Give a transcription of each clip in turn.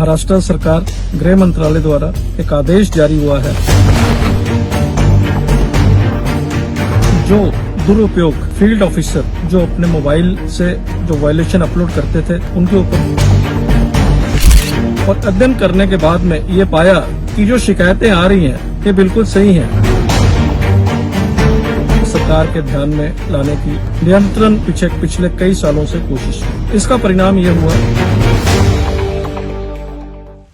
महाराष्ट्र सरकार गृह मंत्रालय द्वारा एक आदेश जारी हुआ है जो दुरुपयोग फील्ड ऑफिसर जो अपने मोबाइल से जो वायलेशन अपलोड करते थे उनके ऊपर, और अध्ययन करने के बाद में ये पाया कि जो शिकायतें आ रही हैं ये बिल्कुल सही हैं। सरकार के ध्यान में लाने की निरंतर पिछले कई सालों से कोशिश की। इसका परिणाम ये हुआ।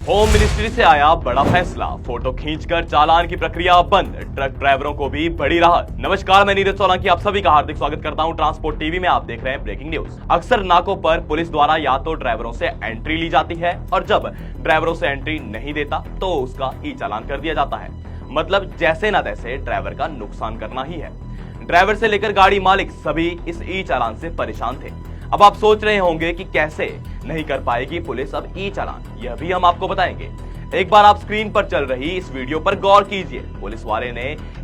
होम मिनिस्ट्री से आया बड़ा फैसला, फोटो खींचकर चालान की प्रक्रिया बंद, ट्रक ड्राइवरों को भी बड़ी राहत। नमस्कार, मैं नीरज सोलंकी आप सभी का हार्दिक स्वागत करता हूं ट्रांसपोर्ट टीवी में। आप देख रहे हैं ब्रेकिंग न्यूज। अक्सर नाकों पर पुलिस द्वारा या तो ड्राइवरों से एंट्री ली जाती है और जब ड्राइवरों से एंट्री नहीं देता तो उसका ई चालान कर दिया जाता है। मतलब जैसे न तैसे ड्राइवर का नुकसान करना ही है। ड्राइवर से लेकर गाड़ी मालिक सभी इस ई चालान से परेशान थे। अब आप सोच रहे होंगे कि कैसे नहीं कर पाएगी पुलिस अब ई चालान, यह भी हम आपको बताएंगे। एक बार आप स्क्रीन पर चल रही इस वीडियो पर गौर कीजिए। पुलिस वाले ने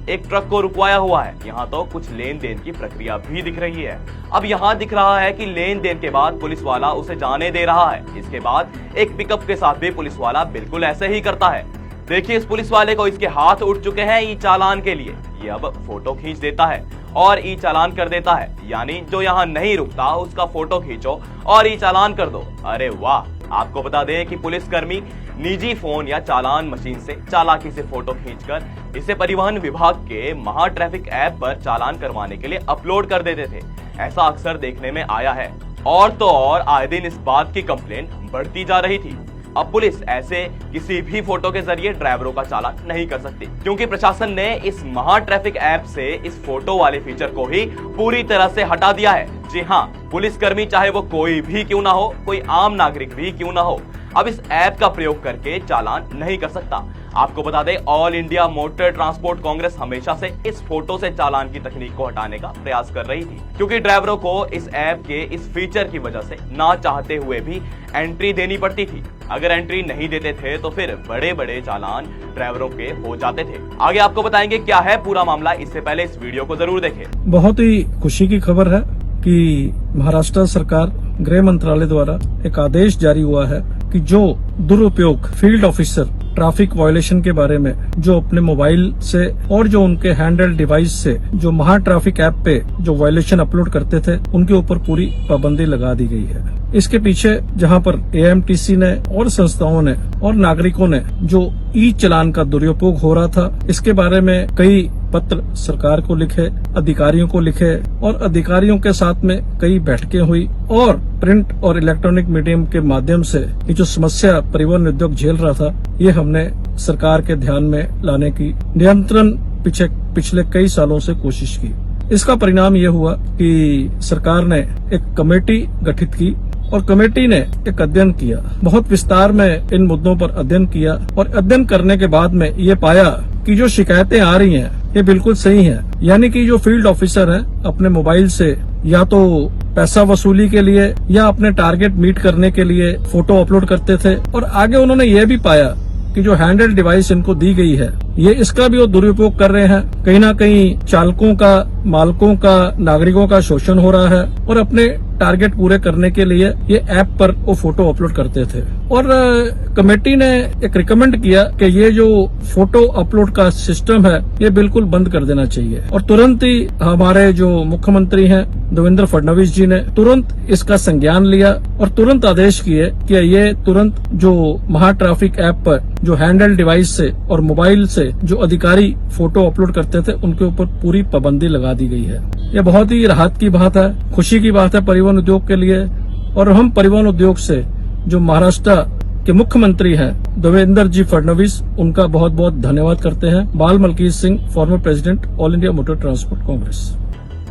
एक ट्रक को रुकवाया हुआ है। यहाँ तो कुछ लेन देन की प्रक्रिया भी दिख रही है। अब यहाँ दिख रहा है कि लेन देन के बाद पुलिस वाला उसे जाने दे रहा है। इसके बाद एक पिकअप के साथ भी पुलिस वाला बिल्कुल ऐसे ही करता है। देखिए, इस पुलिस वाले को इसके हाथ उठ चुके हैं ई चालान के लिए। ये अब फोटो खींच देता है और ई चालान कर देता है। यानी जो यहाँ नहीं रुकता उसका फोटो खींचो और ई चालान कर दो। अरे वाह! आपको बता दें कि पुलिसकर्मी निजी फोन या चालान मशीन से चालाकी से फोटो खींचकर इसे परिवहन विभाग के महा ट्रैफिक ऐप पर चालान करवाने के लिए अपलोड कर देते थे। ऐसा अक्सर देखने में आया है और तो और आए दिन इस बात की कंप्लेंट बढ़ती जा रही थी। अब पुलिस ऐसे किसी भी फोटो के जरिए ड्राइवरों का चालान नहीं कर सकती, क्योंकि प्रशासन ने इस महा ट्रैफिक ऐप से इस फोटो वाले फीचर को ही पूरी तरह से हटा दिया है। जी हाँ, पुलिसकर्मी चाहे वो कोई भी क्यों ना हो, कोई आम नागरिक भी क्यों ना हो, अब इस ऐप का प्रयोग करके चालान नहीं कर सकता। आपको बता दें, all India motor transport Congress हमेशा से इस फोटो से चालान की तकनीक को हटाने का प्रयास कर रही थी, क्योंकि ड्राइवरों को इस ऐप के इस फीचर की वजह से ना चाहते हुए भी एंट्री देनी पड़ती थी। अगर एंट्री नहीं देते थे तो फिर बड़े बड़े चालान ड्राइवरों के हो जाते थे। आगे आपको बताएंगे क्या है पूरा मामला। इससे पहले इस वीडियो को जरूर देखें। बहुत ही खुशी की खबर है कि महाराष्ट्र सरकार गृह मंत्रालय द्वारा एक आदेश जारी हुआ है कि जो दुरुपयोग फील्ड ऑफिसर ट्रैफिक वायलेशन के बारे में जो अपने मोबाइल से और जो उनके हैंडल डिवाइस से जो महा ट्रैफिक ऐप पे जो वायलेशन अपलोड करते थे उनके ऊपर पूरी पाबंदी लगा दी गई है। इसके पीछे जहां पर एएमटीसी ने और संस्थाओं ने और नागरिकों ने जो ई चालान का दुरुपयोग हो रहा था, इसके बारे में कई पत्र सरकार को लिखे, अधिकारियों को लिखे और अधिकारियों के साथ में कई बैठकें हुई और प्रिंट और इलेक्ट्रॉनिक मीडियम के माध्यम से ये जो समस्या परिवहन उद्योग झेल रहा था, ये हमने सरकार के ध्यान में लाने की निरंतर पिछले कई सालों से कोशिश की। इसका परिणाम ये हुआ कि सरकार ने एक कमेटी गठित की और कमेटी ने एक अध्ययन किया, बहुत विस्तार में इन मुद्दों पर अध्ययन किया और अध्ययन करने के बाद में ये पाया कि जो शिकायतें आ रही हैं ये बिल्कुल सही हैं। यानी कि जो फील्ड ऑफिसर हैं अपने मोबाइल से या तो पैसा वसूली के लिए या अपने टारगेट मीट करने के लिए फोटो अपलोड करते थे, और आगे उन्होंने ये भी पाया कि जो हैंडल डिवाइस इनको दी गई है ये इसका भी वो दुरुपयोग कर रहे हैं। कहीं ना कहीं चालकों का, मालकों का, नागरिकों का शोषण हो रहा है और अपने टारगेट पूरे करने के लिए ये ऐप पर वो फोटो अपलोड करते थे। और कमेटी ने एक रिकमेंड किया कि ये जो फोटो अपलोड का सिस्टम है ये बिल्कुल बंद कर देना चाहिए। और तुरंत ही हमारे जो मुख्यमंत्री हैं देवेंद्र फडणवीस जी ने तुरंत इसका संज्ञान लिया और तुरंत आदेश किए कि ये तुरंत जो महा ट्रैफिक ऐप पर जो हैंडल डिवाइस से और मोबाइल से जो अधिकारी फोटो अपलोड करते थे उनके ऊपर पूरी पाबंदी लगा दी गई है। ये बहुत ही राहत की बात है, खुशी की बात है परिवहन उद्योग के लिए। और हम परिवहन उद्योग से जो महाराष्ट्र के मुख्यमंत्री हैं देवेंद्र जी फडणवीस, उनका बहुत बहुत धन्यवाद करते हैं। Bal Malkit Singh, former president all India motor transport congress.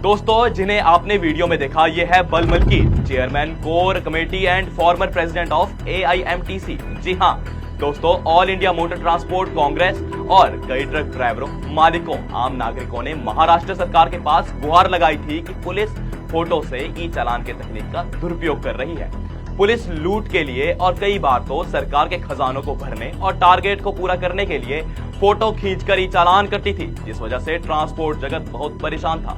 दोस्तों, जिन्हें आपने वीडियो में देखा, ये है Bal Malkit, chairman core committee and former president of AIMTC। जी हाँ दोस्तों, all India motor transport congress और कई ट्रक ड्राइवरों, मालिकों, आम नागरिकों ने महाराष्ट्र सरकार के पास गुहार लगाई थी कि पुलिस फोटो से ई चालान के तकनीक का दुरुपयोग कर रही है। पुलिस लूट के लिए और कई बार तो सरकार के खजानों को भरने और टारगेट को पूरा करने के लिए फोटो खींचकर ई चालान करती थी, जिस वजह से ट्रांसपोर्ट जगत बहुत परेशान था।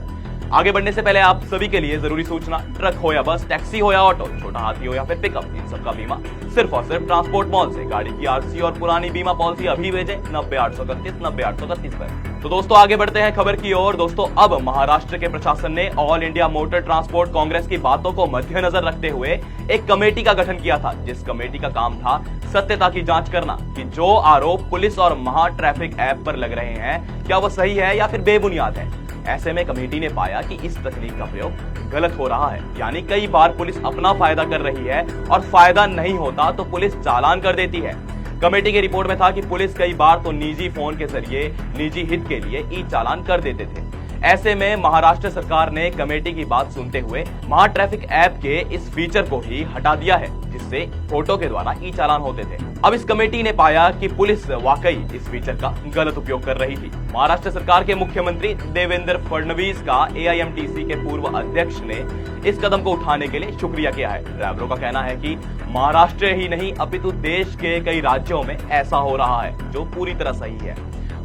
आगे बढ़ने से पहले आप सभी के लिए जरूरी सूचना, ट्रक हो या बस, टैक्सी हो या ऑटो, छोटा हाथी हो या फिर पिकअप, इन सबका बीमा सिर्फ और सिर्फ ट्रांसपोर्ट मॉल से। गाड़ी की आरसी और पुरानी बीमा पॉलिसी अभी भेजें 90-831 पर। तो दोस्तों आगे बढ़ते हैं खबर की ओर। दोस्तों अब महाराष्ट्र के प्रशासन ने all India motor transport Congress की बातों को मद्देनजर रखते हुए एक कमेटी का गठन किया था, जिस कमेटी का काम था सत्यता की जांच करना कि जो आरोप पुलिस और महा ट्रैफिक ऐप पर लग रहे हैं क्या वो सही है या फिर बेबुनियाद है। ऐसे में कमेटी ने पाया कि इस तकनीक का प्रयोग गलत हो रहा है, यानी कई बार पुलिस अपना फायदा कर रही है और फायदा नहीं होता तो पुलिस चालान कर देती है। कमेटी की रिपोर्ट में था कि पुलिस कई बार तो निजी फोन के जरिए निजी हित के लिए ई चालान कर देते थे। ऐसे में महाराष्ट्र सरकार ने कमेटी की बात सुनते हुए महा ट्रैफिक ऐप के इस फीचर को ही हटा दिया है, जिससे फोटो के द्वारा ई चालान होते थे। अब इस कमेटी ने पाया कि पुलिस वाकई इस फीचर का गलत उपयोग कर रही थी। महाराष्ट्र सरकार के मुख्यमंत्री देवेंद्र फडणवीस का AIMTC के पूर्व अध्यक्ष ने इस कदम को उठाने के लिए शुक्रिया किया है। ड्राइवरों का कहना है कि महाराष्ट्र ही नहीं अपितु देश के कई राज्यों में ऐसा हो रहा है, जो पूरी तरह सही है।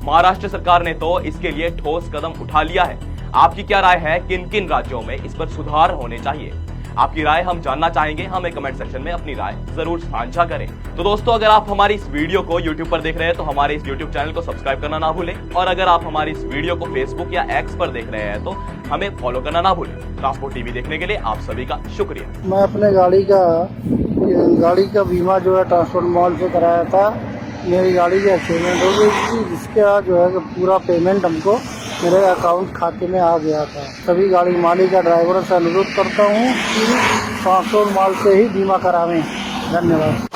महाराष्ट्र सरकार ने तो इसके लिए ठोस कदम उठा लिया है। आपकी क्या राय है, किन किन राज्यों में इस पर सुधार होने चाहिए? आपकी राय हम जानना चाहेंगे। हमें कमेंट सेक्शन में अपनी राय जरूर साझा करें। तो दोस्तों अगर आप हमारी इस वीडियो को YouTube पर देख रहे हैं तो हमारे इस YouTube चैनल को सब्सक्राइब करना ना भूलें, और अगर आप हमारी इस वीडियो को Facebook या X पर देख रहे हैं तो हमें फॉलो करना ना भूलें। ट्रांसपोर्ट टीवी देखने के लिए आप सभी का शुक्रिया। मैं अपने गाड़ी का बीमा जो है ट्रांसपोर्ट मॉल से कराया था। मेरी गाड़ी की एक्सीडेंट हो गई थी, जिसका जो है कि पूरा पेमेंट हमको मेरे अकाउंट खाते में आ गया था। सभी गाड़ी मालिक या ड्राइवरों से अनुरोध करता हूँ कि ट्रांसपोर्ट मॉल से ही बीमा करावें। धन्यवाद।